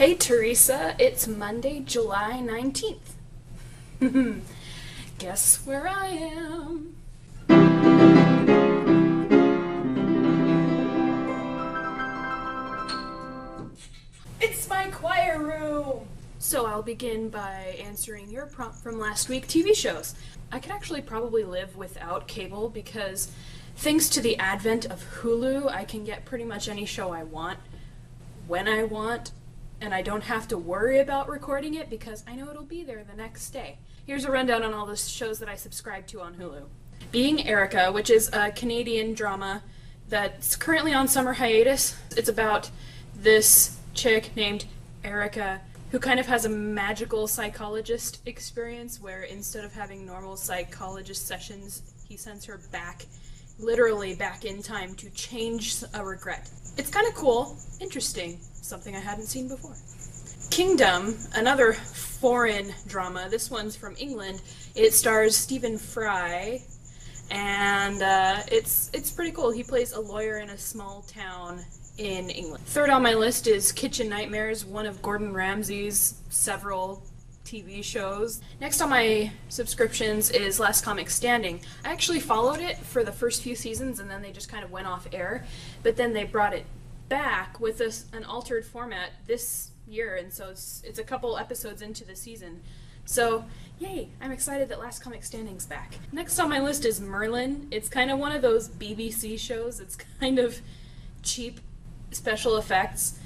Hey Teresa, it's Monday, July 19th. Guess where I am? It's my choir room! So I'll begin by answering your prompt from last week, TV shows. I could actually probably live without cable because thanks to the advent of Hulu, I can get pretty much any show I want, when I want, and I don't have to worry about recording it because I know it'll be there the next day. Here's a rundown on all the shows that I subscribe to on Hulu. Being Erica, which is a Canadian drama that's currently on summer hiatus. It's about this chick named Erica who kind of has a magical psychologist experience where instead of having normal psychologist sessions, he sends her back, literally back in time to change a regret. It's kind of cool, interesting, something I hadn't seen before. Kingdom, another foreign drama. This one's from England. It stars Stephen Fry, and it's pretty cool. He plays a lawyer in a small town in England. Third on my list is Kitchen Nightmares, one of Gordon Ramsay's several TV shows. Next on my subscriptions is Last Comic Standing. I actually followed it for the first few seasons and then they just kind of went off air, but then they brought it back with an altered format this year, and so it's a couple episodes into the season. So, yay! I'm excited that Last Comic Standing's back. Next on my list is Merlin. It's kind of one of those BBC shows. It's kind of cheap special effects,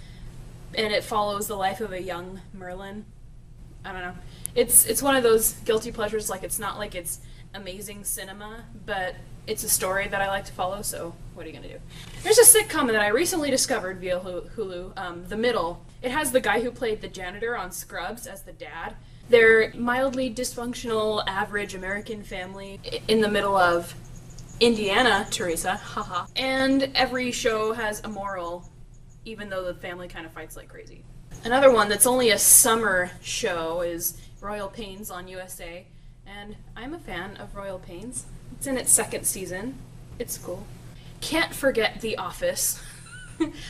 and it follows the life of a young Merlin. I don't know. It's one of those guilty pleasures. Like, it's not like it's amazing cinema, but it's a story that I like to follow, so what are you gonna do? There's a sitcom that I recently discovered via Hulu, The Middle. It has the guy who played the janitor on Scrubs as the dad. They're mildly dysfunctional, average American family in the middle of Indiana, Teresa, haha. And every show has a moral, even though the family kind of fights like crazy. Another one that's only a summer show is Royal Pains on USA, and I'm a fan of Royal Pains. It's in its second season. It's cool. Can't forget The Office.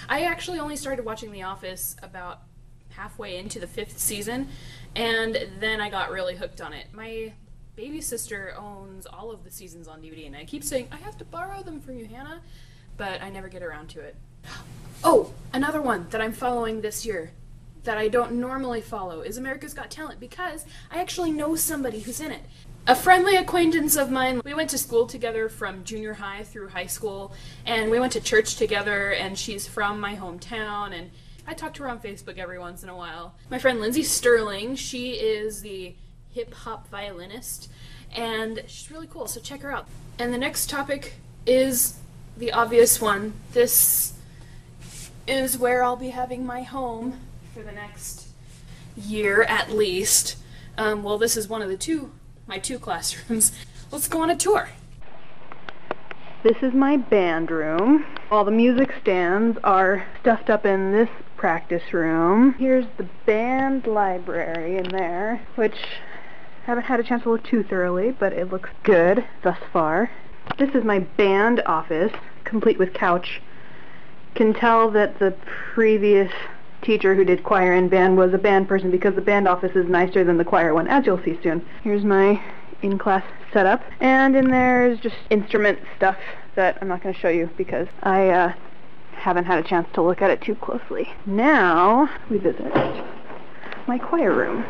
I actually only started watching The Office about halfway into the 5th season, and then I got really hooked on it. My baby sister owns all of the seasons on DVD, and I keep saying, I have to borrow them from you, Hannah, but I never get around to it. Oh, another one that I'm following this year that I don't normally follow is America's Got Talent because I actually know somebody who's in it. A friendly acquaintance of mine. We went to school together from junior high through high school, and we went to church together, and she's from my hometown, and I talk to her on Facebook every once in a while. My friend Lindsay Sterling, she is the hip-hop violinist, and she's really cool, so check her out. And the next topic is the obvious one. This is where I'll be having my home for the next year at least. Well, this is one of my two classrooms. Let's go on a tour. This is my band room. All the music stands are stuffed up in this practice room. Here's the band library in there, which I haven't had a chance to look too thoroughly, but it looks good thus far. This is my band office, complete with couch. Can tell that the previous teacher who did choir and band was a band person because the band office is nicer than the choir one, as you'll see soon. Here's my in-class setup, and in there is just instrument stuff that I'm not going to show you because I haven't had a chance to look at it too closely. Now we visit my choir room.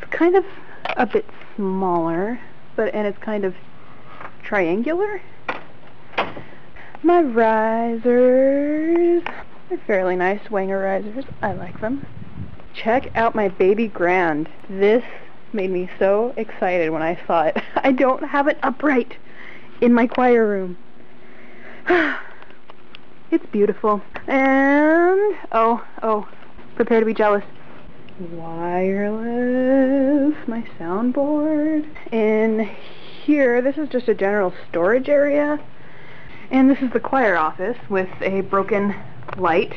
It's kind of a bit smaller, and it's kind of triangular. My risers, they're fairly nice Wanger risers. I like them. Check out my baby grand. This made me so excited when I saw it. I don't have it upright in my choir room. It's beautiful. And, oh, prepare to be jealous. Wireless, my soundboard. In here, this is just a general storage area. And this is the choir office with a broken light,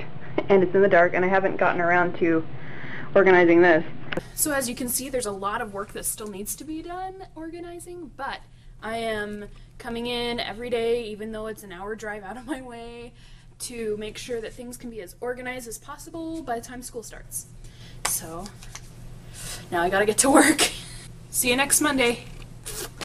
and it's in the dark, and I haven't gotten around to organizing this. So as you can see, there's a lot of work that still needs to be done organizing, but I am coming in every day, even though it's an hour drive out of my way, to make sure that things can be as organized as possible by the time school starts. So, now I gotta get to work. See you next Monday.